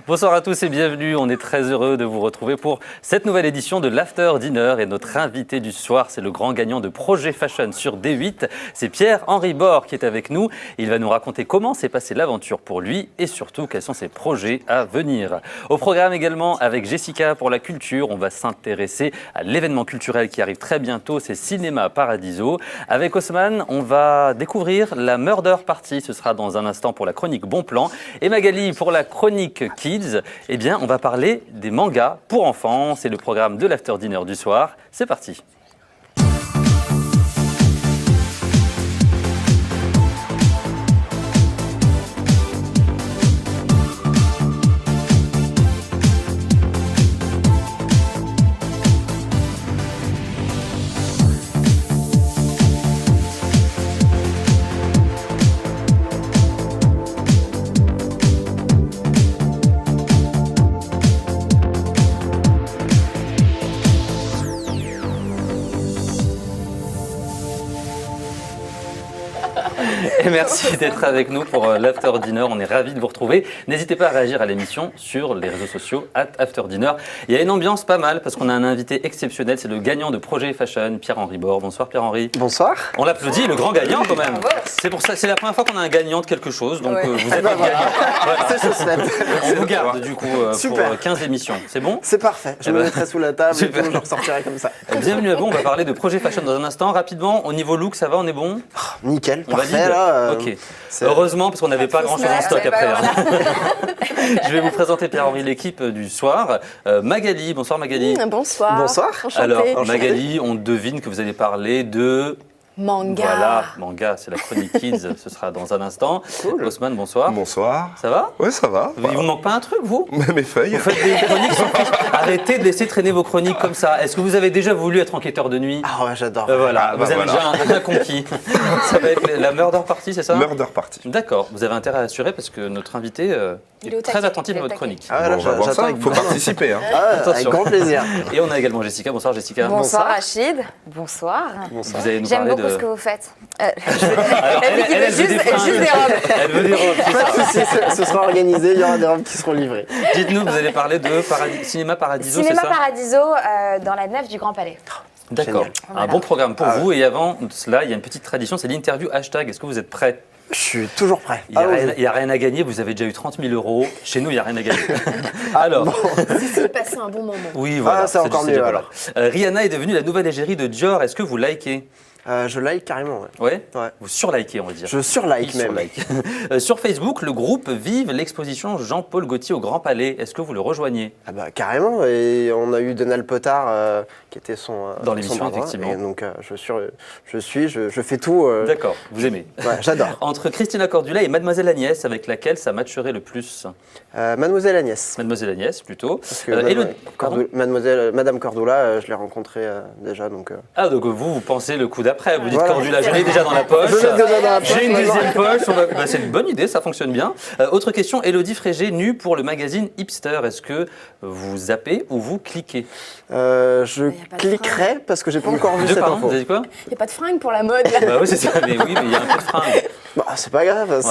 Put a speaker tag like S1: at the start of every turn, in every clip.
S1: Bonsoir à tous et bienvenue. On est très heureux de vous retrouver pour cette nouvelle édition de l'After Dinner. Et notre invité du soir, c'est le grand gagnant de Projet Fashion sur D8. C'est Pierre-Henri Bord qui est avec nous. Il va nous raconter comment s'est passée l'aventure pour lui et surtout quels sont ses projets à venir. Au programme également avec Jessica pour la culture. On va s'intéresser à l'événement culturel qui arrive très bientôt. C'est Cinéma Paradiso. Avec Haussmann, on va découvrir la Murder Party. Ce sera dans un instant pour la chronique Bon Plan. Et Magali pour la chronique Kids, eh bien, on va parler des mangas pour enfants. C'est le programme de l'After Dinner du soir. C'est parti. Et merci d'être avec nous pour l'After Dinner. On est ravis de vous retrouver. N'hésitez pas à réagir à l'émission sur les réseaux sociaux @AfterDinner. Il y a une ambiance pas mal parce qu'on a un invité exceptionnel. C'est le gagnant de Projet Fashion, Pierre-Henri Bord. Bonsoir Pierre-Henri.
S2: Bonsoir.
S1: On l'applaudit, le grand gagnant quand même. C'est pour ça, c'est la première fois qu'on a un gagnant de quelque chose. Donc vous êtes le gagnant. Voilà.
S2: C'est chose faite.
S1: On vous garde du coup pour 15 émissions. C'est bon?
S2: C'est parfait. Je me mettrai sous la table et
S1: Super.
S2: tout, je ressortirai comme ça.
S1: Bienvenue à vous. On va parler de Projet Fashion dans un instant. Rapidement, au niveau look, ça va? On est bon?
S2: Nickel,
S1: On
S2: parfait
S1: valide.
S2: là.
S1: Ok. Heureusement, parce qu'on n'avait pas grand-chose en stock après. Je vais vous présenter Pierre-Henri, l'équipe du soir. Magali, bonsoir Magali.
S3: Bonsoir.
S2: Bonsoir.
S3: Enchantée.
S1: Alors Magali, on devine que vous allez parler de...
S3: Manga.
S1: Voilà, manga, c'est la chronique Kids, ce sera dans un instant.
S2: Cool.
S1: Haussmann, bonsoir.
S4: Bonsoir.
S1: Ça va?
S4: Ouais, ça va.
S1: Il vous manque pas un truc, vous?
S4: Mes feuilles.
S1: Vous faites des chroniques sans fiche. Arrêtez de laisser traîner vos chroniques comme ça. Est-ce que vous avez déjà voulu être enquêteur de nuit?
S2: Ah ouais, j'adore.
S1: Voilà,
S4: Ah,
S1: vous
S4: bah
S1: avez
S4: voilà.
S1: déjà un conquis. Ça va être la Murder Party, c'est ça?
S4: Murder Party.
S1: D'accord, vous avez intérêt à assurer parce que notre invité
S3: Il est au
S1: est très
S3: taquet,
S1: attentif
S3: il est
S1: à
S3: au
S1: votre
S3: taquet.
S1: chronique.
S2: Ah ouais, là,
S4: Bon, on va voir
S2: j'attends
S4: ça.
S2: avec
S4: Il faut
S2: beaucoup.
S4: participer. Hein.
S2: Ah, avec
S1: Attention.
S2: grand plaisir.
S1: Et on a également Jessica. Bonsoir Jessica.
S3: Bonsoir Rachid. Bonsoir.
S1: Vous allez nous
S3: J'aime
S1: parler
S3: beaucoup
S1: de...
S3: ce que vous faites.
S1: Alors,
S3: Elle dit qu'il veut
S1: veut des fringues.
S3: juste des robes.
S1: Elle veut des robes.
S2: Pas de soucis, ce sera organisé, il y aura des robes qui seront livrées.
S1: Dites-nous, vous allez parler de Cinéma Paradiso, c'est
S3: Cinéma
S1: ça?
S3: Paradiso dans la nef du Grand Palais.
S1: D'accord.
S2: Génial.
S1: Un
S3: Voilà.
S1: bon programme pour vous. Et avant cela, il y a une petite tradition, c'est l'interview hashtag. Est-ce que vous êtes prêts?
S2: Je suis toujours prêt.
S1: Il n'y
S2: Allons-y.
S1: a rien à gagner, vous avez déjà eu 30 000 €. Chez nous, il n'y a rien à gagner. Alors,
S3: C'est passé un bon moment.
S1: oui, voilà.
S2: c'est encore
S1: déjà
S2: mieux,
S1: pas
S2: alors.
S1: mal. Rihanna est devenue la nouvelle égérie de Dior. Est-ce que vous likez?
S2: Je like carrément, ouais.
S1: Ouais.
S2: Ouais.
S1: Vous surlikez, on va dire.
S2: Je surlike
S1: Il
S2: même.
S1: surlike. Sur Facebook, le groupe Vive l'exposition Jean-Paul Gaultier au Grand Palais. Est-ce que vous le rejoignez?
S2: Ah bah carrément, et on a eu Donald Potard qui était son
S1: Dans l'émission,
S2: son bras droit,
S1: effectivement.
S2: et donc je fais tout.
S1: D'accord, vous aimez.
S2: Ouais, j'adore.
S1: Entre Christina Cordula et Mademoiselle Agnès, avec laquelle ça matcherait le plus?
S2: Mademoiselle Agnès.
S1: Mademoiselle Agnès, plutôt.
S2: Parce que
S1: Élodie- pardon
S2: Madame Cordula, je l'ai rencontrée déjà, donc.
S1: Ah, donc vous pensez le coup d'après. Vous dites
S2: Voilà.
S1: Cordula, je l'ai déjà dans la poche.
S2: Je l'ai déjà dans la poche,
S1: J'ai une
S2: maintenant.
S1: deuxième poche. Bah, c'est une bonne idée, ça fonctionne bien. Autre question, Élodie Frégé, nue pour le magazine Hipster. Est-ce que vous zappez ou vous cliquez?
S2: Je
S3: y a pas de
S2: cliquerai parce que j'ai pas encore vu cette
S1: Pardon,
S2: info.
S1: vous avez dit quoi?
S3: Il n'y a pas de fringues pour la mode.
S1: Bah oui, c'est ça, mais oui, mais il y a un peu de fringue.
S2: Bah, c'est pas grave.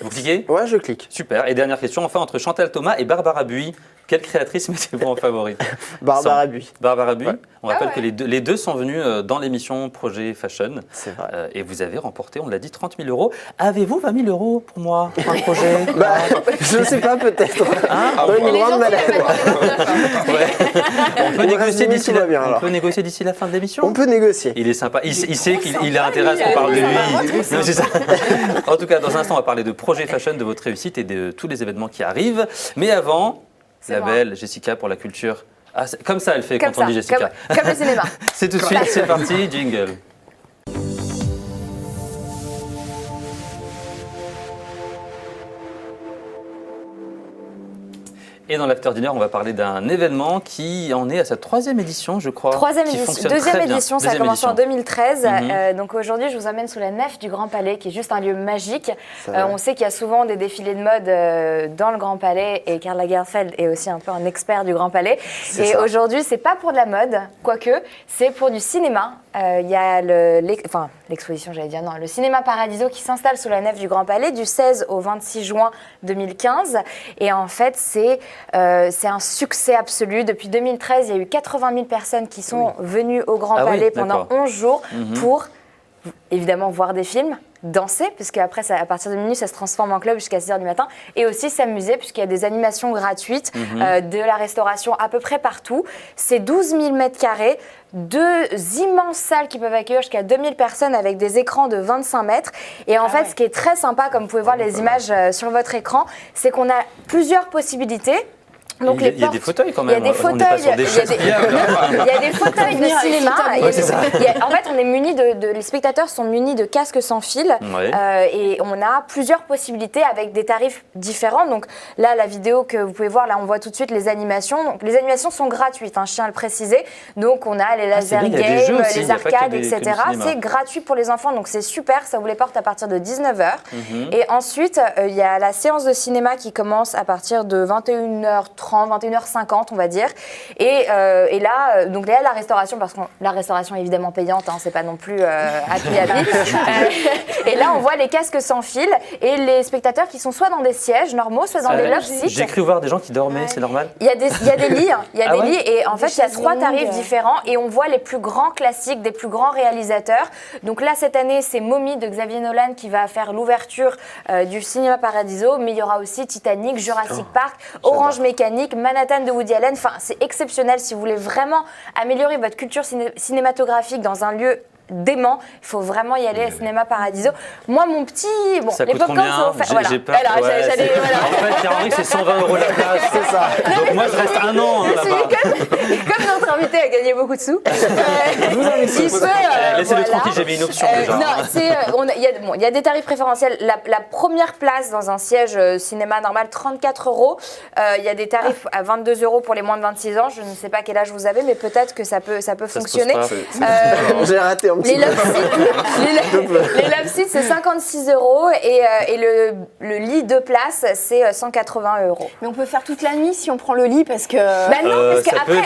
S1: Vous cliquez?
S2: Ouais, je clique.
S1: Super. Et dernière question, enfin, entre Chantal Thomas et Barbara Buis, quelle créatrice mettez-vous en favori?
S2: Barbara Buis.
S1: Barbara Buis.
S2: Ouais.
S1: On rappelle
S3: Ah
S1: que
S3: ouais.
S1: les deux sont venus dans l'émission Projet Fashion.
S2: C'est vrai.
S1: Et vous avez remporté, on l'a dit, 30 000 €. Avez-vous 20 000 € pour moi, pour un projet?
S2: Bah, je sais pas, peut-être. Dans une
S3: Les
S2: grande
S3: gens
S2: malade.
S1: Ouais. On peut
S2: On
S1: négocier
S2: reste limite,
S1: d'ici
S2: tout va
S1: la,
S2: bien,
S1: on
S2: alors.
S1: peut négocier d'ici la fin de l'émission.
S2: On peut négocier.
S1: Il est sympa. Il sait qu'il a intérêt à ce qu'on parle de lui. Non, c'est ça. En tout cas, dans un instant, on va parler de Projet Fashion, de votre réussite et de tous les événements qui arrivent. Mais avant,
S3: C'est
S1: la
S3: moi.
S1: belle Jessica pour la culture. Ah, comme ça, elle fait
S3: Comme
S1: quand on
S3: ça,
S1: dit Jessica.
S3: comme le cinéma.
S1: C'est tout de suite, c'est parti, jingle. Et dans l'After Dinner, on va parler d'un événement qui en est à sa 3e édition, je crois.
S3: Troisième
S1: qui
S3: édition,
S1: fonctionne
S3: deuxième
S1: très bien.
S3: édition, ça a
S1: Deuxième
S3: commencé en
S1: édition.
S3: 2013.
S1: Mhm.
S3: Donc aujourd'hui, je vous emmène sous la nef du Grand Palais, qui est juste un lieu magique.
S2: C'est vrai.
S3: On sait qu'il y a souvent des défilés de mode dans le Grand Palais, et Karl Lagerfeld est aussi un peu un expert du Grand Palais.
S2: C'est
S3: Et
S2: ça.
S3: aujourd'hui, c'est pas pour de la mode, quoique, c'est pour du cinéma. il y a l'exposition, j'allais dire, non, le Cinéma Paradiso qui s'installe sous la nef du Grand Palais du 16 au 26 juin 2015. Et en fait, c'est un succès absolu. Depuis 2013, il y a eu 80 000 personnes qui sont venues au Grand Palais pendant 11 jours pour, évidemment, voir des films, danser, puisque après, à partir de minuit, ça se transforme en club jusqu'à 6h du matin, et aussi s'amuser, puisqu'il y a des animations gratuites, de la restauration à peu près partout. C'est 12 000 mètres carrés, 2 immenses salles qui peuvent accueillir jusqu'à 2000 personnes avec des écrans de 25 mètres. Et en fait, ce qui est très sympa, comme vous pouvez voir les images sur votre écran, c'est qu'on a plusieurs possibilités.
S1: Donc il y a des fauteuils quand même.
S3: Il y a des fauteuils. Il y a des fauteuils de cinéma. En fait, on est les spectateurs sont munis de casques sans fil et on a plusieurs possibilités avec des tarifs différents. Donc là, la vidéo que vous pouvez voir, là, on voit tout de suite les animations. Donc les animations sont gratuites, je tiens à le préciser. Donc on a les laser games, les arcades, etc. C'est gratuit pour les enfants, donc c'est super. Ça vous les porte à partir de 19h. Et ensuite, il y a la séance de cinéma qui commence à partir de 21h30. 21h50 on va dire et là donc là la restauration, parce que la restauration est évidemment payante, c'est pas non plus happy et là on voit les casques sans fil et les spectateurs qui sont soit dans des sièges normaux, soit dans des love seats.
S1: J'ai cru voir des gens qui dormaient, c'est normal?
S3: Il y a des lits, lits et en fait il y a 3 tarifs différents et on voit les plus grands classiques des plus grands réalisateurs. Donc là cette année c'est Mommy de Xavier Nolan qui va faire l'ouverture du Cinéma Paradiso, mais il y aura aussi Titanic, Jurassic Park, Orange Mécanique, Manhattan de Woody Allen. Enfin, c'est exceptionnel. Si vous voulez vraiment améliorer votre culture cinématographique dans un lieu dément, il faut vraiment y aller à Cinéma Paradiso. Moi, mon petit... Bon,
S1: ça
S3: les
S1: coûte combien? J'ai peur. En fait, Pierre-Henri, c'est 120 € la place.
S2: C'est ça.
S1: Donc moi, je reste un an là-bas.
S3: Comme notre invité a gagné beaucoup de sous,
S1: laissez-le tranquille, j'ai mis une option déjà.
S3: Il y a des tarifs préférentiels. La première place dans un siège cinéma normal, 34 €. Il y a des tarifs à 22 € pour les moins de 26 ans. Je ne sais pas quel âge vous avez, mais peut-être que ça peut fonctionner.
S2: J'ai raté un petit
S3: peu. Les love seats, c'est 56 € et le lit de place, c'est 180 €.
S4: Mais on peut faire toute la nuit si on prend le lit parce que...
S3: non, parce qu'après,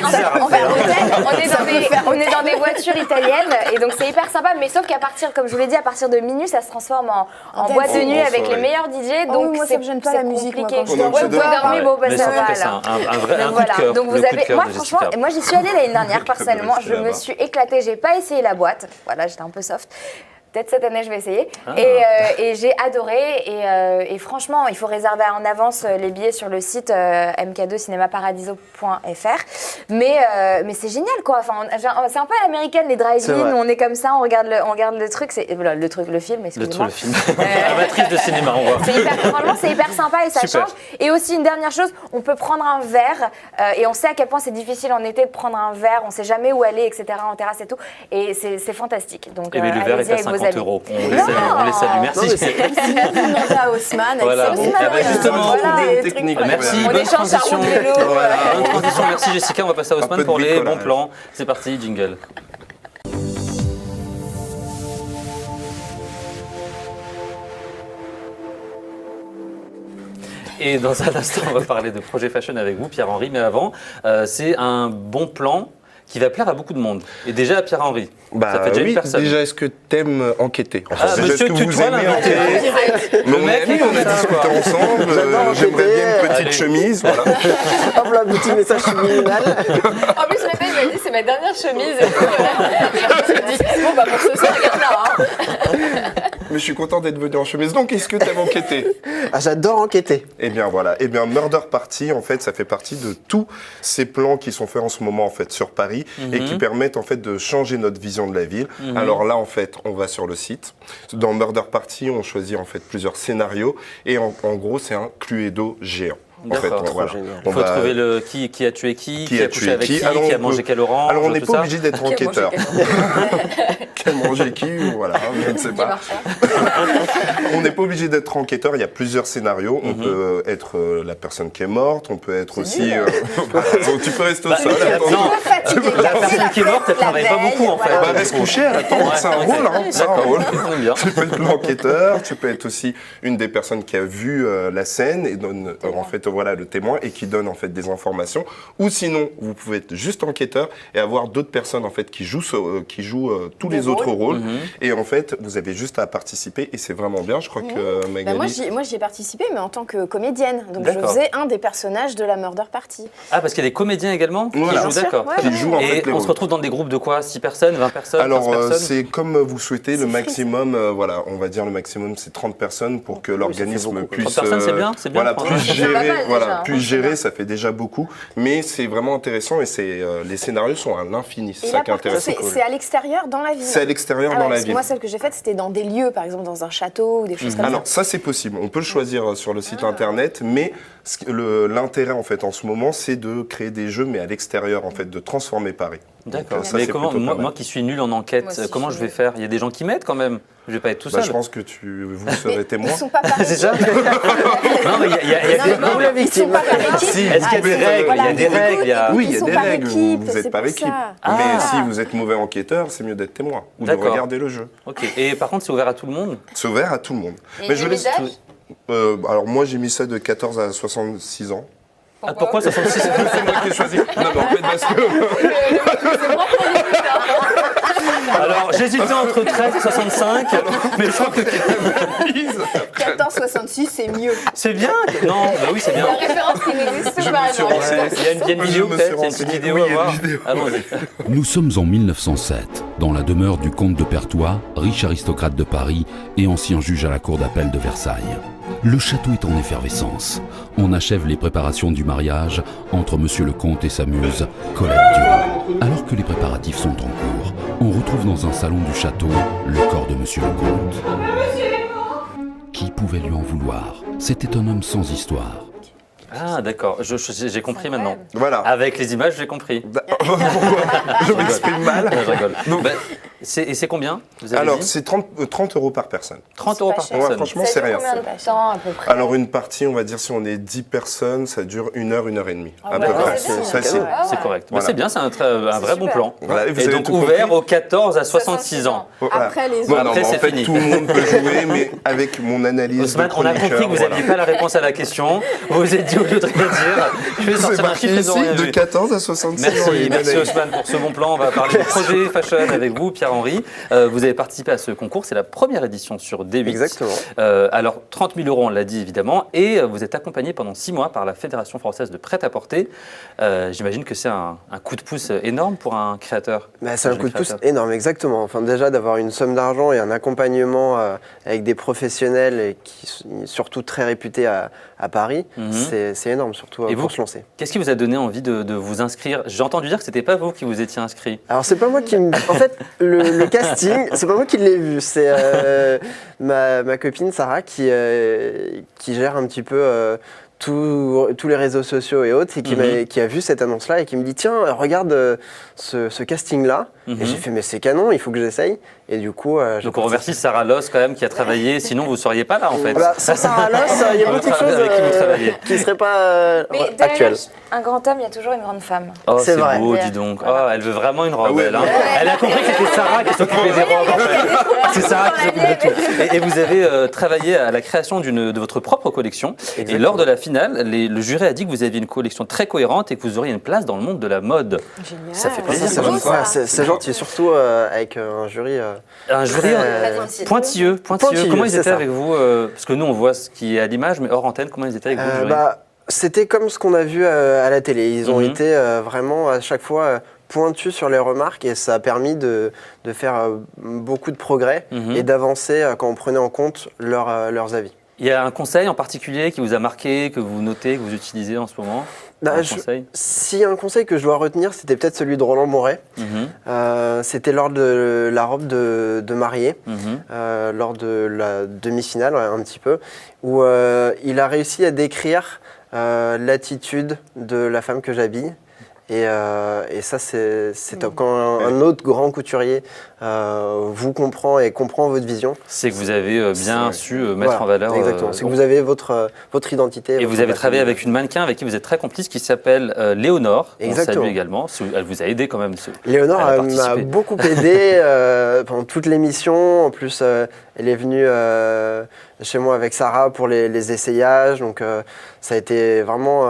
S3: on est dans des voitures italiennes et donc c'est hyper sympa, mais sauf qu'à partir, comme je vous l'ai dit, à partir de minuit, ça se transforme en boîte de nuit avec les meilleurs DJ, donc
S4: moi, ça me gêne pas la musique.
S3: Compliqué. Vous dormez, bon, bah ça va
S1: alors. Un coup de cœur.
S3: Donc vous avez, moi franchement, moi j'y suis allée l'année dernière personnellement, je me suis éclatée, j'ai pas essayé la boîte, voilà, j'étais un peu soft. Peut-être cette année, je vais essayer. Et j'ai adoré. Et franchement, il faut réserver en avance les billets sur le site mk2cinémaparadiso.fr. Mais c'est génial, quoi. Enfin, c'est un peu à l'américaine, les drive-in. On est comme ça, on regarde le truc. Voilà, le film, excusez-moi.
S1: Le film. Amatrice de cinéma, on voit.
S3: Franchement, c'est hyper sympa et ça change. Et aussi, une dernière chose, on peut prendre un verre. Et on sait à quel point c'est difficile en été de prendre un verre. On ne sait jamais où aller, etc. En terrasse et tout. Et c'est fantastique. Donc,
S1: mais le verre est à 50 €. On les salue. Merci.
S4: À Haussmann.
S1: Voilà. Justement,
S2: technique.
S1: Merci.
S3: On échange à roue de vélo.
S1: Bonne transition. Merci Jessica. On va passer à Haussmann pour les bons plans. C'est parti, jingle. Et dans un instant, on va parler de projet fashion avec vous, Pierre-Henri. Mais avant, c'est un bon plan qui va plaire à beaucoup de monde. Et déjà à Pierre-Henri, ça fait déjà une personne.
S5: Déjà, est-ce que t'aimes enquêter?
S1: Enfin, monsieur,
S5: est-ce que vous aimez enquêter?
S1: Le mec,
S5: on a discuté ensemble. J'aimerais bien une petite chemise. Voilà.
S2: Hop là, petit message subliminal.
S3: En plus, ce matin, il m'a dit c'est ma dernière chemise. Et tout. Je me dis bon, bah pour ce soir, regarde là.
S5: Mais je suis content d'être venu en chemise. Donc, est-ce que t'aimes enquêter?
S2: J'adore enquêter.
S5: Eh bien, voilà. Eh bien, Murder Party, en fait, ça fait partie de tous ces plans qui sont faits en ce moment, en fait, sur Paris et qui permettent, en fait, de changer notre vision de la ville. Alors là, en fait, on va sur le site. Dans Murder Party, on choisit, en fait, plusieurs scénarios et en gros, c'est un Cluedo géant. En fait,
S1: voilà. Il faut trouver qui a tué qui a couché avec qui a mangé quel orange.
S5: Alors on n'est pas obligé d'être enquêteur. Qui a mangé qui, voilà, je ne sais pas. On n'est pas obligé d'être enquêteur, il y a plusieurs scénarios. On peut être la personne qui est morte, on peut être aussi... tu peux rester au sol.
S1: La personne qui est morte, elle travaille pas beaucoup en fait.
S5: Bah, reste couché, elle attend, c'est un rôle, hein, c'est un rôle.
S1: On aime bien.
S5: Tu peux être l'enquêteur, tu peux être aussi une des personnes qui a vu la scène et donne en fait voilà le témoin et qui donne en fait des informations. Ou sinon, vous pouvez être juste enquêteur et avoir d'autres personnes en fait qui jouent tous les autres rôles. Et en fait, vous avez juste à participer et c'est vraiment bien. Je crois que Magali.
S4: Moi, j'y ai participé, mais en tant que comédienne. Donc, je
S1: D'accord.
S4: faisais un des personnages de la Murder Party.
S1: Ah, parce qu'il y a des comédiens également qui
S5: Voilà.
S1: jouent, d'accord.
S4: Ouais,
S1: Très
S5: Qui
S1: bien.
S5: jouent en
S1: Et
S5: fait les
S1: on se
S5: rôles.
S1: retrouve dans des groupes de quoi 6 personnes, 20 personnes, 15
S5: Alors,
S1: personnes
S5: c'est comme vous souhaitez, le maximum, voilà, on va dire le maximum, c'est 30 personnes pour que l'organisme
S2: beaucoup.
S5: puisse.
S1: 30 personnes, c'est bien, c'est bien,
S5: Voilà,
S1: 30.
S5: puisse
S3: C'est pas
S5: gérer,
S3: mal déjà,
S5: voilà,
S3: hein.
S5: puisse gérer, ça fait déjà beaucoup, mais c'est vraiment intéressant et les scénarios sont à l'infini, c'est
S4: Et
S5: ça
S4: là,
S5: qui est
S4: par contre,
S5: intéressant.
S4: c'est à l'extérieur, dans la ville.
S5: C'est à l'extérieur
S4: Ah ouais,
S5: dans la
S4: parce que
S5: ville.
S4: moi, celle que j'ai faite, c'était dans des lieux, par exemple dans un château ou des choses comme
S5: Alors ça c'est possible, on peut le choisir sur le site internet, mais l'intérêt en fait en ce moment c'est de créer des jeux mais à l'extérieur en fait, de transformer Paris.
S1: D'accord.
S5: Donc, ça,
S1: Mais
S5: c'est
S1: comment,
S5: plutôt pas
S1: moi
S5: mal.
S1: qui suis nul en enquête,
S3: Moi aussi,
S1: comment
S3: je
S1: je
S3: suis
S1: vais faire? Il y a des gens qui m'aident quand même. Je vais pas être tout
S5: Bah,
S1: seul.
S5: je pense que vous serez témoin.
S4: Ils sont pas par
S1: C'est ça
S4: équipe.
S1: Non, mais il y a des.
S4: Non, mais ils sont pas par équipe.
S1: Si, est-ce qu'il y a des règles? Il y a des règles. Il y a...
S5: Oui, il y
S4: Ils
S5: a
S4: sont
S5: des
S4: par
S5: règles,
S4: équipe,
S5: vous
S4: c'est
S5: êtes par
S4: pour
S5: équipe.
S4: ça.
S1: Ah.
S5: Mais si vous êtes mauvais enquêteur, c'est mieux d'être témoin ou de
S1: D'accord.
S5: regarder le jeu.
S1: Ok. Et par contre, c'est ouvert à tout le monde?
S5: C'est ouvert à tout le monde.
S3: Et
S5: Mais je
S3: limite
S5: laisse
S3: d'âge
S5: alors moi j'ai mis ça de 14 à 66 ans.
S1: Ah, pourquoi 66?
S5: C'est moi qui ai choisi. Non, mais en fait, parce que.
S1: Alors, j'hésitais entre 13 et 65, mais je crois que
S4: 14,66, c'est mieux.
S1: c'est bien. Non, bah oui, c'est bien.
S3: La référence qui n'existe
S5: Je
S3: pas.
S5: me suis
S3: non.
S5: renseigné.
S1: Il y a une vidéo
S5: Je me suis
S1: peut-être, il y a une petite
S5: renseigné.
S1: vidéo
S5: Oui,
S1: à
S5: il y a
S1: voir.
S5: une vidéo.
S1: Allons-y.
S6: Nous sommes en 1907, dans la demeure du comte de Perthois, riche aristocrate de Paris et ancien juge à la cour d'appel de Versailles. Le château est en effervescence. On achève les préparations du mariage entre monsieur le comte et sa muse, Colette Durand. Alors que les préparatifs sont en cours, on retrouve dans un salon du château le corps de monsieur le comte. Qui pouvait lui en vouloir? C'était un homme sans histoire.
S1: Ah, d'accord. J'ai compris maintenant.
S5: Voilà.
S1: Avec les images, j'ai compris.
S5: Pourquoi je m'exprime mal.
S1: Je rigole. Bah, et c'est combien vous avez
S5: Alors,
S1: dit
S5: c'est 30 euros par personne.
S1: 30 euros par
S4: cher.
S5: Ouais,
S1: personne.
S5: franchement,
S3: Ça
S5: c'est
S3: dure
S5: rien.
S3: combien de temps à peu près?
S5: Alors, une partie, on va dire, si on est 10 personnes, ça dure 1 heure, 1 heure et demie. À peu
S1: d'accord.
S5: près.
S3: C'est bien,
S5: Ça,
S3: c'est
S5: c'est-
S3: cadeau.
S1: C'est correct. Bah,
S5: Voilà.
S1: c'est bien, c'est un vrai bon
S3: super.
S1: plan.
S5: Voilà, et vous
S1: Et
S5: avez
S1: donc
S5: tout
S1: ouvert
S5: compris.
S1: aux 14 à 66 ans.
S5: Voilà.
S4: Après les
S5: Non,
S4: autres.
S5: non,
S1: Après,
S5: mais en
S1: c'est
S5: fait,
S1: fini.
S5: tout le monde peut jouer, mais avec mon analyse
S1: Ousmane,
S5: de
S1: on a compris que vous
S5: chroniqueur,
S1: n'aviez pas la réponse à la question. Vous vous êtes dit au lieu de rien dire, je vais
S5: C'est
S1: sortir un
S5: marqué
S1: chiffre et de
S5: ici,
S1: rien
S5: de
S1: vu.
S5: 14 à 66 ans.
S1: Merci,
S5: et une
S1: merci
S5: analyse.
S1: Ousmane pour ce bon plan. On va parler du projet Fashion avec vous, Pierre-Henri. Vous avez participé à ce concours, c'est la première édition sur D8.
S2: Exactement.
S1: Alors, 30 000 euros, on l'a dit évidemment, et vous êtes accompagné pendant 6 mois par la Fédération française de prêt-à-porter. J'imagine que c'est un coup de pouce énorme pour un créateur.
S2: Bah, c'est un
S1: jeune
S2: coup de pouce
S1: créateur.
S2: énorme, exactement. Enfin, déjà, d'avoir une somme d'argent et un accompagnement avec des professionnels et qui sont surtout très réputés à Paris, c'est énorme, surtout
S1: Et vous
S2: pour se lancer.
S1: Qu'est-ce qui vous a donné envie de vous inscrire? J'ai entendu dire que c'était pas vous qui vous étiez inscrit.
S2: Alors, c'est pas moi qui. En fait, le casting, c'est pas moi qui l'ai vu. C'est ma copine Sarah qui gère un petit peu tous les réseaux sociaux et autres, et qui a vu cette annonce-là et qui me dit tiens, regarde ce casting-là. Et j'ai fait mais c'est canon, il faut que j'essaye. Et du coup, j'ai
S1: Donc on remercie Sarah Loss quand même qui a travaillé, sinon vous ne seriez pas là en fait.
S2: Bah, sans Sarah Loss, il y a beaucoup de choses
S1: Avec qui vous travaillez.
S2: qui ne seraient pas
S3: Mais
S2: actuelles.
S3: derrière un grand homme, il y a toujours une grande femme.
S1: Oh,
S2: C'est
S1: c'est
S2: vrai.
S1: beau, dis donc. Oh, elle veut vraiment une robe,
S5: Ah ouais,
S1: elle. Hein.
S5: ouais.
S1: Elle a compris que c'était Sarah qui s'occupait des robes. En fait. C'est Sarah qui s'occupe de tout. Et vous avez travaillé à la création de votre propre collection. Et
S2: Exactement.
S1: lors de la finale, le jury a dit que vous aviez une collection très cohérente et que vous auriez une place dans le monde de la mode.
S4: Génial.
S1: Ça fait
S2: Ça,
S1: plaisir.
S2: c'est
S1: quand même.
S2: gentil. Ouais, c'est gentil, surtout avec un jury.
S1: Un jury
S3: Très
S1: pointilleux.
S2: Pointilleux,
S1: Comment ils
S2: c'est
S1: étaient
S2: ça.
S1: avec vous parce que nous, on voit ce qui est à l'image, mais hors antenne, comment ils étaient avec vous, le jury?
S2: C'était comme ce qu'on a vu à la télé. Ils ont
S1: Mhm.
S2: été vraiment à chaque fois pointus sur les remarques, et ça a permis de faire beaucoup de progrès
S1: Mhm.
S2: et d'avancer quand on prenait en compte leurs avis.
S1: Il y a un conseil en particulier qui vous a marqué, que vous notez, que vous utilisez en ce moment? Un conseil?
S2: S'il y a un conseil que je dois retenir, c'était peut-être celui de Roland Moret.
S1: Mhm.
S2: C'était lors de la robe de mariée,
S1: Mhm.
S2: lors de la demi-finale, un petit peu, où il a réussi à décrire l'attitude de la femme que j'habille. Et ça, c'est top. Quand un autre grand couturier vous comprend et comprend votre vision.
S1: C'est que vous avez bien su mettre en valeur.
S2: Exactement. C'est que vous avez votre identité.
S1: Et vous avez travaillé avec une mannequin avec qui vous êtes très complice qui s'appelle Léonore.
S2: Exactement.
S1: On salue également. Elle vous a aidé quand même.
S2: Léonore m'a beaucoup aidé pendant toute l'émission. En plus, elle est venue chez moi avec Sarah pour les essayages. Donc, ça a été vraiment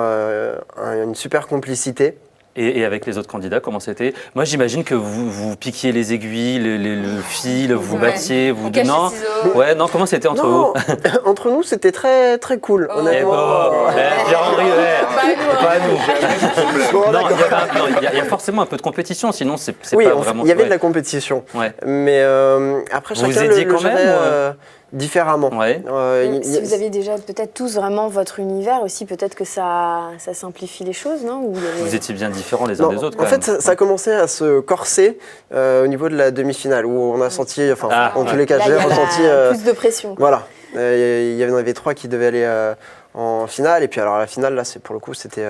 S2: une super complicité.
S1: Et avec les autres candidats, comment c'était? Moi, j'imagine que vous piquiez les aiguilles, le fil, vous battiez, vous...
S3: Non.
S1: Ouais, non, comment c'était entre vous?
S2: Entre nous, c'était très, très cool, honnêtement.
S1: Pierre-Henri, pas nous.
S2: Bon,
S1: Il y a forcément un peu de compétition, sinon c'est
S2: oui,
S1: pas vraiment...
S2: il y avait de la compétition.
S1: Ouais.
S2: Mais après,
S1: vous
S2: chacun
S1: aidiez
S2: le
S1: quand même,
S2: gérait différemment.
S1: Ouais.
S4: Si vous avez déjà peut-être tous vraiment votre univers aussi, peut-être que ça simplifie les choses, non?
S1: Vous étiez bien différents les uns des autres, quand
S2: en fait, ça a commencé à se corser au niveau de la demi-finale, où on a senti, en tous les cas, j'ai ressenti...
S4: plus de pression.
S2: Voilà. Il y en avait 3 qui devaient aller en finale, et puis alors la finale, là, pour le coup, c'était...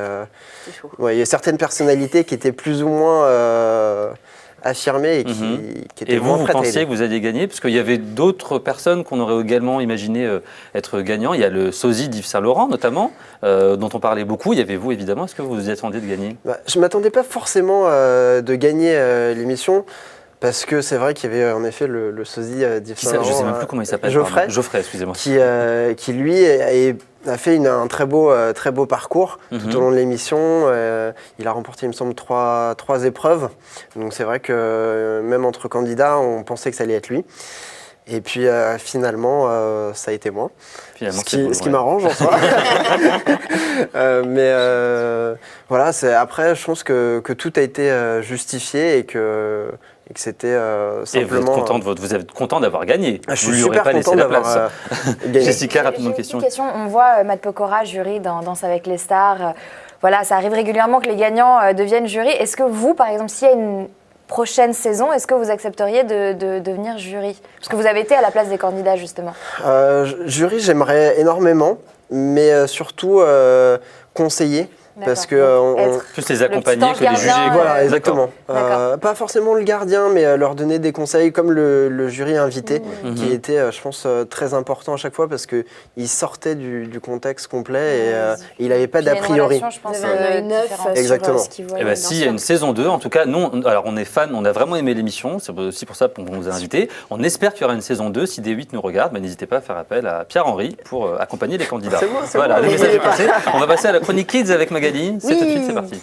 S2: il y a certaines personnalités qui étaient plus ou moins... affirmé et qui était
S1: Et vous pensiez que vous alliez gagner? Parce qu'il y avait d'autres personnes qu'on aurait également imaginé être gagnants. Il y a le sosie d'Yves Saint-Laurent, notamment, dont on parlait beaucoup. Il y avait vous, évidemment. Est-ce que vous vous y attendiez de gagner?
S2: Je ne m'attendais pas forcément de gagner l'émission. Parce que c'est vrai qu'il y avait en effet le sosie d'Yves Saint-Laurent.
S1: Je ne sais même plus comment il s'appelle. Geoffrey, excusez-moi.
S2: Qui lui a fait un très beau parcours tout au long de l'émission. Il a remporté, il me semble, trois épreuves. Donc c'est vrai que même entre candidats, on pensait que ça allait être lui. Et puis finalement, ça a été moi.
S1: Finalement,
S2: ce qui m'arrange en soi. Mais voilà, après, je pense que tout a été justifié et que c'était simplement...
S1: Et vous êtes content d'avoir gagné.
S2: Je suis super content d'avoir gagné.
S1: Jessica, rapidement une question.
S3: On voit Matt Pokora, jury dans Danse avec les stars. Voilà, ça arrive régulièrement que les gagnants deviennent jury. Est-ce que vous, par exemple, s'il y a une prochaine saison, est-ce que vous accepteriez de devenir jury? Parce que vous avez été à la place des candidats, justement.
S2: Jury, j'aimerais énormément, mais surtout conseiller. Parce que
S1: plus les accompagner que les juger.
S2: Voilà, exactement. Pas forcément le gardien, mais leur donner des conseils comme le jury invité, qui était, je pense, très important à chaque fois parce qu'il sortait du contexte complet et il n'avait pas d'a priori.
S3: Je pense,
S4: une œuf.
S2: Exactement.
S1: S'il y a une saison 2, en tout cas, nous, alors on est fans, on a vraiment aimé l'émission, c'est aussi pour ça qu'on vous a invité. On espère qu'il y aura une saison 2. Si D8 nous regarde, n'hésitez pas à faire appel à Pierre-Henri pour accompagner les candidats.
S2: C'est moi,
S1: le message est passé. On va passer à la chronique Kids avec Magali. C'est tout de suite, c'est parti.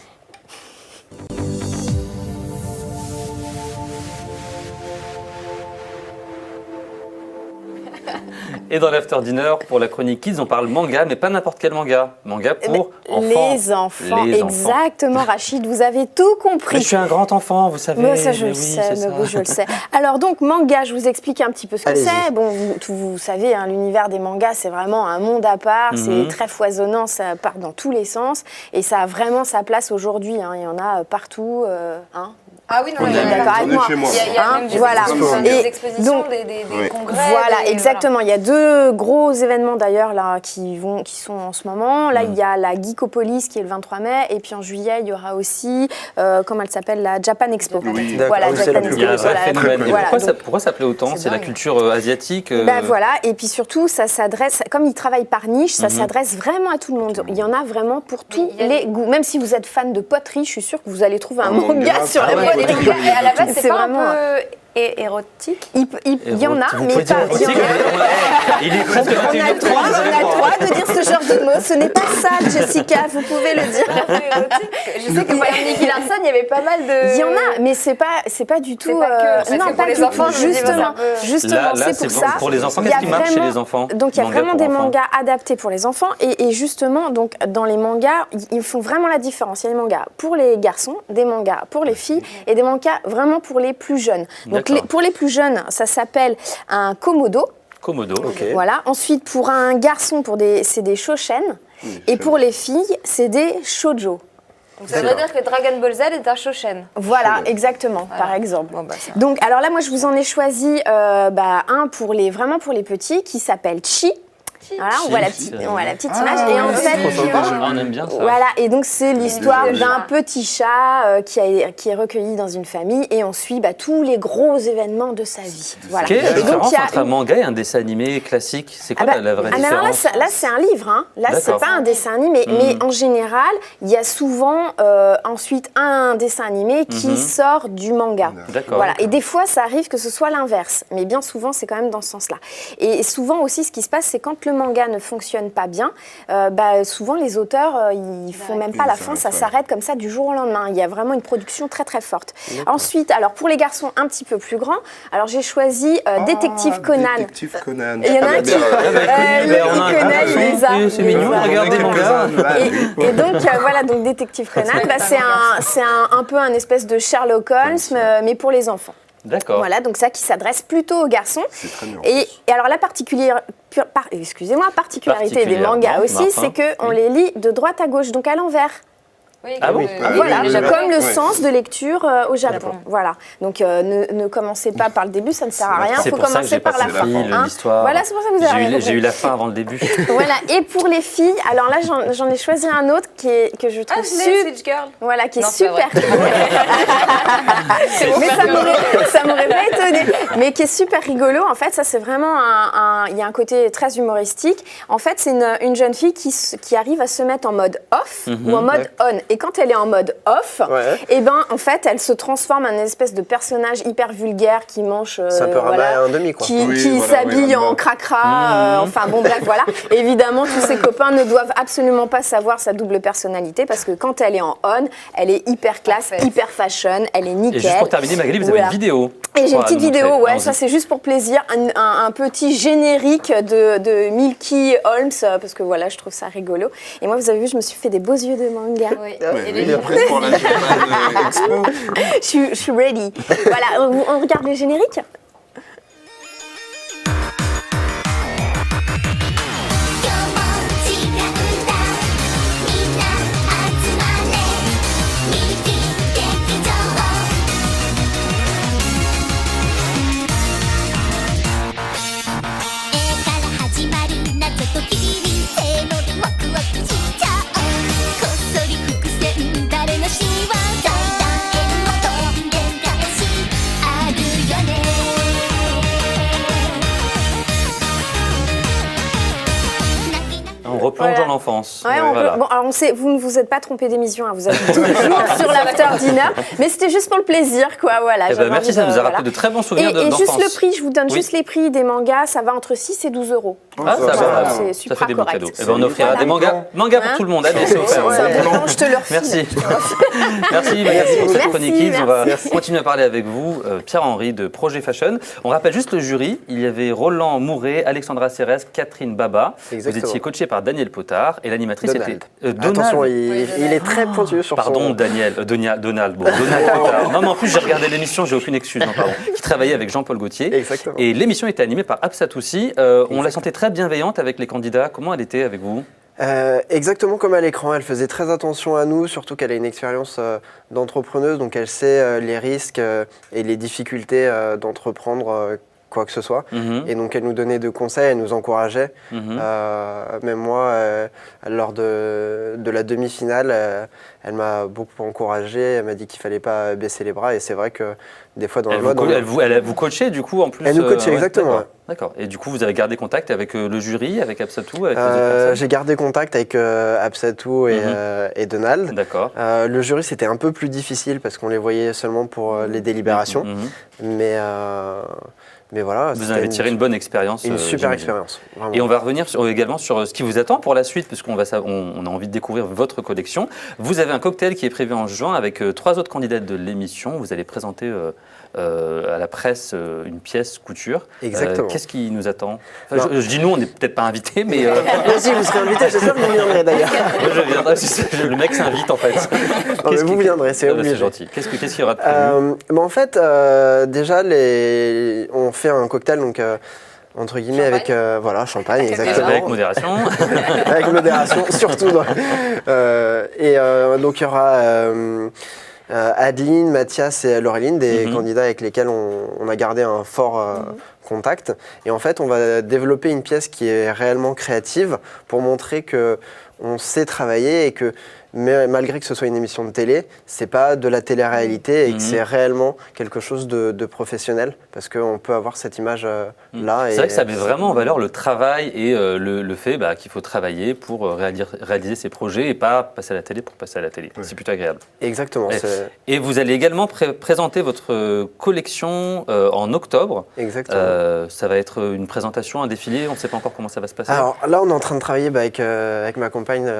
S1: Et dans l'After Dinner, pour la chronique Kids, on parle manga, mais pas n'importe quel manga. Manga pour enfants.
S4: Les enfants, exactement, Rachid, vous avez tout compris.
S1: Mais je suis un grand enfant, vous savez.
S4: Moi, ça, je le sais. Alors donc, manga, je vous explique un petit peu ce que c'est. Bon, vous savez, l'univers des mangas, c'est vraiment un monde à part, c'est très foisonnant, ça part dans tous les sens, et ça a vraiment sa place aujourd'hui. Il y en a partout.
S3: Ah oui, non,
S4: il y a d'accord avec moi.
S3: Il y a même des expositions, des congrès.
S4: Voilà, exactement. Il y a 2 gros événements d'ailleurs là qui sont en ce moment. Là, il y a la Geekopolis qui est le 23 mai, et puis en juillet, il y aura aussi, comment elle s'appelle, la Japan Expo.
S2: Oui,
S4: voilà,
S2: Japan
S4: Expo.
S1: Il y a un vrai phénomène.
S4: Voilà,
S1: pourquoi ça plaît autant? C'est la culture asiatique.
S4: Voilà, et puis surtout, ça s'adresse, comme ils travaillent par niche, ça s'adresse vraiment à tout le monde. Il y en a vraiment pour tous les goûts. Même si vous êtes fan de poterie, je suis sûre que vous allez trouver un manga sur les poteries.
S3: Et à la base, c'est pas vraiment un peu érotique?
S4: Il y en a, mais pas...
S1: Il est presque 21h30.
S4: On a le droit de dire ce genre de mots. Ce n'est pas ça, Jessica, vous pouvez le dire.
S3: Je sais que par exemple, Nicky Larson, il y avait pas mal de...
S4: Il y en a, mais c'est pas du tout...
S3: Non, pas les enfants,
S4: justement, c'est pour ça.
S1: Pour les enfants, qu'est-ce qui marche chez les enfants?
S4: Donc, il y a vraiment des mangas adaptés pour les enfants. Et justement, donc, dans les mangas, ils font vraiment la différence. Il y a des mangas pour les garçons, des mangas pour les filles et des mangas vraiment pour les plus jeunes. Donc, pour les plus jeunes, ça s'appelle un komodo.
S2: Okay.
S4: Voilà. Ensuite, pour un garçon, c'est des shonen. Et pour les filles, c'est des shoujo.
S3: Donc ça veut dire que Dragon Ball Z est un shonen.
S4: Voilà, exactement, par exemple. Donc, alors là, moi, je vous en ai choisi un vraiment pour les petits qui s'appelle Chi. Voilà, on voit la petite image. Et en fait,
S1: on aime bien ça.
S4: voilà, et donc c'est l'histoire d'un petit chat qui est recueilli dans une famille et on suit tous les gros événements de sa vie. Voilà.
S1: Quelle est la
S4: Et donc,
S1: différence
S4: il y a
S1: entre un manga et un dessin animé classique? C'est quoi la vraie
S4: mais alors
S1: différence?
S4: là, c'est un livre. Hein. Là, c'est
S1: D'accord.
S4: pas un dessin animé. Mais en général, il y a souvent ensuite un dessin animé qui sort du manga.
S1: D'accord.
S4: Voilà. Et des fois, ça arrive que ce soit l'inverse. Mais bien souvent, c'est quand même dans ce sens-là. Et souvent aussi, ce qui se passe, c'est quand le manga ne fonctionne pas bien, souvent les auteurs, ils font même pas la fin, ça s'arrête comme ça du jour au lendemain. Il y a vraiment une production très très forte. Ensuite, alors pour les garçons un petit peu plus grands, alors j'ai choisi Détective Conan.
S5: Détective Conan.
S4: Et il y en a un qui
S1: C'est mignon, regarde des mangas.
S4: et donc voilà, donc Détective Conan, c'est un peu un espèce de Sherlock Holmes, mais pour les enfants.
S1: D'accord.
S4: Voilà, donc ça qui s'adresse plutôt aux garçons.
S5: C'est très bien.
S4: Et alors la particularité des mangas aussi, c'est qu'on les lit de droite à gauche, donc à l'envers.
S3: Oui,
S1: Ah bon
S4: Voilà,
S5: oui,
S4: comme le
S5: ouais.
S4: sens de lecture au Japon. Voilà. Donc ne commencez pas par le début, ça ne sert à rien. Il
S1: C'est
S4: faut
S1: pour ça que
S4: commencer
S1: j'ai
S4: par
S1: pas
S4: la fin.
S1: compris
S4: Hein.
S1: l'histoire.
S4: Voilà, c'est pour ça que vous avez rien
S1: J'ai eu
S4: compris.
S1: la fin avant le début.
S4: Voilà. Et pour les filles, alors là j'en ai choisi un autre que je trouve
S3: Switch Girl.
S4: voilà, qui est
S3: Non, c'est
S4: super.
S3: vrai.
S4: Mais ça m'aurait pas étonné. Mais qui est super rigolo. En fait, ça c'est vraiment il y a un côté très humoristique. En fait, c'est une jeune fille qui arrive à se mettre en mode off ou en mode on. Et quand elle est en mode off, et ben en fait, elle se transforme en une espèce de personnage hyper vulgaire qui mange.
S2: Ça peut rabattre un demi, quoi.
S4: Qui
S5: Oui, voilà,
S4: s'habille
S5: oui,
S4: en cracra. Enfin bon, bref, voilà. Évidemment, tous ses copains ne doivent absolument pas savoir sa double personnalité parce que quand elle est en on, elle est hyper classe,
S3: Parfait.
S4: hyper fashion, elle est nickel.
S1: Et juste pour terminer, Magali, vous avez une vidéo.
S4: Et j'ai une petite
S1: nous
S4: vidéo,
S1: montrer.
S4: ouais,
S1: Allons-y.
S4: ça c'est juste pour plaisir, un petit générique de Milky Holmes, parce que voilà, je trouve ça rigolo. Et moi, vous avez vu, je me suis fait des beaux yeux de manga.
S3: Oui.
S5: Et après, pour la Japan Expo.
S4: Je suis ready. Voilà, on regarde le générique.
S1: On replonge
S4: Voilà.
S1: dans l'enfance.
S4: Ouais,
S1: Voilà.
S4: bon, alors vous ne vous êtes pas trompé d'émission, hein, vous êtes toujours sur l'after dinner, mais c'était juste pour le plaisir, quoi. Voilà.
S1: Eh ben,
S4: j'avais
S1: merci,
S4: envie
S1: ça nous a
S4: voilà.
S1: rappelé de très bons souvenirs
S4: Et
S1: d'enfance.
S4: juste le prix, je vous donne
S1: Oui.
S4: juste les prix des mangas, ça va entre 6 et 12 euros.
S1: Ah, ça
S5: Ça
S1: va,
S5: va.
S4: C'est
S1: ça
S4: super
S1: fait des bons
S4: correct.
S1: cadeaux. Eh ben, on offrira
S4: Voilà.
S1: des mangas pour
S4: Hein
S1: tout le monde. Allez, c'est offert.
S4: Ouais, je te le refile.
S1: Merci. Merci Magali pour cette
S4: Merci,
S1: chronique Kids. On va
S4: merci.
S1: continuer à parler avec vous, Pierre-Henri de Projet Fashion. On rappelle juste le jury. Il y avait Roland Mouret, Alexandra Cérès, Catherine Baba.
S2: Exactement.
S1: Vous étiez coaché par Daniel Potard et l'animatrice
S2: Donald.
S1: était Donald.
S2: Attention, il est très pointu sur
S1: Pardon,
S2: son...
S1: Daniel, Donald. Bon, Donald Potard. Non, mais en plus, j'ai regardé l'émission, j'ai aucune excuse. Non, pardon. Qui travaillait avec Jean-Paul Gaultier.
S2: Exactement.
S1: Et l'émission était animée par Absatoussi. On la sentait très bienveillante avec les candidats. Comment elle était avec vous?
S2: Exactement comme à l'écran, elle faisait très attention à nous, surtout qu'elle a une expérience d'entrepreneuse, donc elle sait les risques et les difficultés d'entreprendre quoi que ce soit. Et donc elle nous donnait de conseils, elle nous encourageait. Même moi, lors de la demi-finale, elle m'a beaucoup encouragé, elle m'a dit qu'il fallait pas baisser les bras, et c'est vrai que des fois dans le mode...
S1: Elle vous coachait du coup en plus.
S2: Elle nous coachait, exactement,
S1: D'accord.
S2: ouais.
S1: D'accord. Et du coup, vous avez gardé contact avec le jury, avec Absatou, avec les autres personnes?
S2: J'ai gardé contact avec Absatou et Donald.
S1: D'accord.
S2: Le jury, c'était un peu plus difficile parce qu'on les voyait seulement pour les délibérations. Mais voilà.
S1: Vous en avez tiré une bonne expérience.
S2: Une super
S1: j'imagine.
S2: expérience. Vraiment.
S1: Et on va revenir également sur ce qui vous attend pour la suite, puisqu'on on a envie de découvrir votre collection. Vous avez un cocktail qui est prévu en juin avec 3 autres candidates de l'émission. Vous allez présenter à la presse une pièce couture.
S2: Exactement.
S1: Qu'est-ce qui nous attend? Enfin, je dis nous, on n'est peut-être pas invités, mais...
S2: Moi aussi, vous serez invité, j'espère que vous viendrez d'ailleurs.
S1: Moi, je viendrai, le mec s'invite en fait.
S2: Non, mais vous viendrez, c'est obligé.
S1: C'est gentil. Qu'est-ce qu'il y aura de prévu?
S2: En fait, déjà, on fait un cocktail, donc entre guillemets,
S3: Champagne.
S2: avec voilà, champagne, exactement.
S1: Avec modération.
S2: Avec modération, surtout. Donc il y aura Adeline, Mathias et Laureline, des candidats avec lesquels on a gardé un fort contact. Et en fait, on va développer une pièce qui est réellement créative pour montrer qu'on sait travailler et que malgré que ce soit une émission de télé, c'est pas de la télé-réalité et que c'est réellement quelque chose de professionnel parce qu'on peut avoir cette image là.
S1: C'est vrai que ça met vraiment en valeur le travail et le fait qu'il faut travailler pour réaliser ses projets et pas passer à la télé pour passer à la télé. C'est plutôt agréable.
S2: Exactement.
S1: Et vous allez également présenter votre collection en octobre.
S2: Exactement.
S1: Ça va être une présentation, un défilé, on ne sait pas encore comment ça va se passer.
S2: Alors là, on est en train de travailler avec ma compagne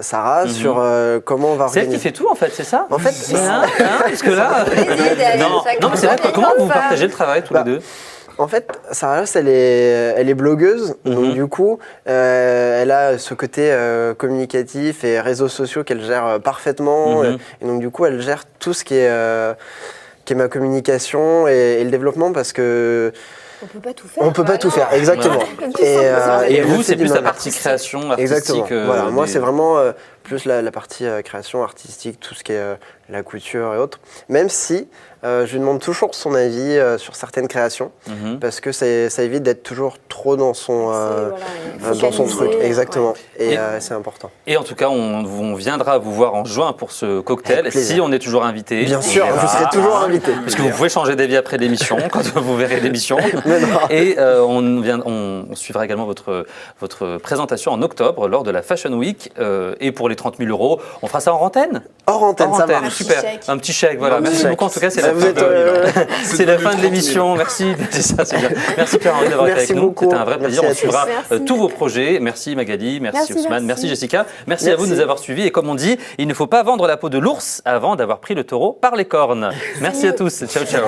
S2: Sarah sur comment on va organiser.
S1: C'est elle qui fait tout en fait, c'est ça?
S2: En fait,
S1: parce que là... non, mais c'est vrai, comment vous partagez le travail tous les deux?
S2: En fait, Sarah, elle est blogueuse, donc du coup, elle a ce côté communicatif et réseaux sociaux qu'elle gère parfaitement. Et donc du coup, elle gère tout ce qui est ma communication et le développement parce que...
S4: On peut pas tout faire.
S2: On peut pas tout faire, exactement.
S1: Ouais. Et vous, c'est plus la partie création artistique.
S2: Exactement. Voilà, moi, c'est vraiment plus la partie création artistique, tout ce qui est la couture et autres. Même si je lui demande toujours son avis sur certaines créations, parce que ça évite d'être toujours trop dans son truc. Exactement. Et c'est important.
S1: Et en tout cas, on viendra vous voir en juin pour ce cocktail, si on est toujours invité.
S2: Bien sûr, vous serez toujours invité.
S1: Parce que vous pouvez changer d'avis après l'émission, quand vous verrez l'émission. Et on suivra également votre présentation en octobre lors de la Fashion Week. Et pour les 30 000 €, on fera ça en antenne?
S2: Hors antenne, ça marche.
S1: Super. Un petit chèque, voilà. Merci beaucoup. En tout cas, c'est la fin de l'émission. Merci. C'est ça, c'est bien. Merci Pierre-Henri d'avoir été avec nous. C'était un vrai plaisir. On suivra tous vos projets. Merci Magali, merci Ousmane, merci Jessica. Merci à vous de nous avoir suivis. Et comme on dit, il ne faut pas vendre la peau de l'ours avant d'avoir pris le taureau par les cornes. Merci à tous. Ciao, ciao.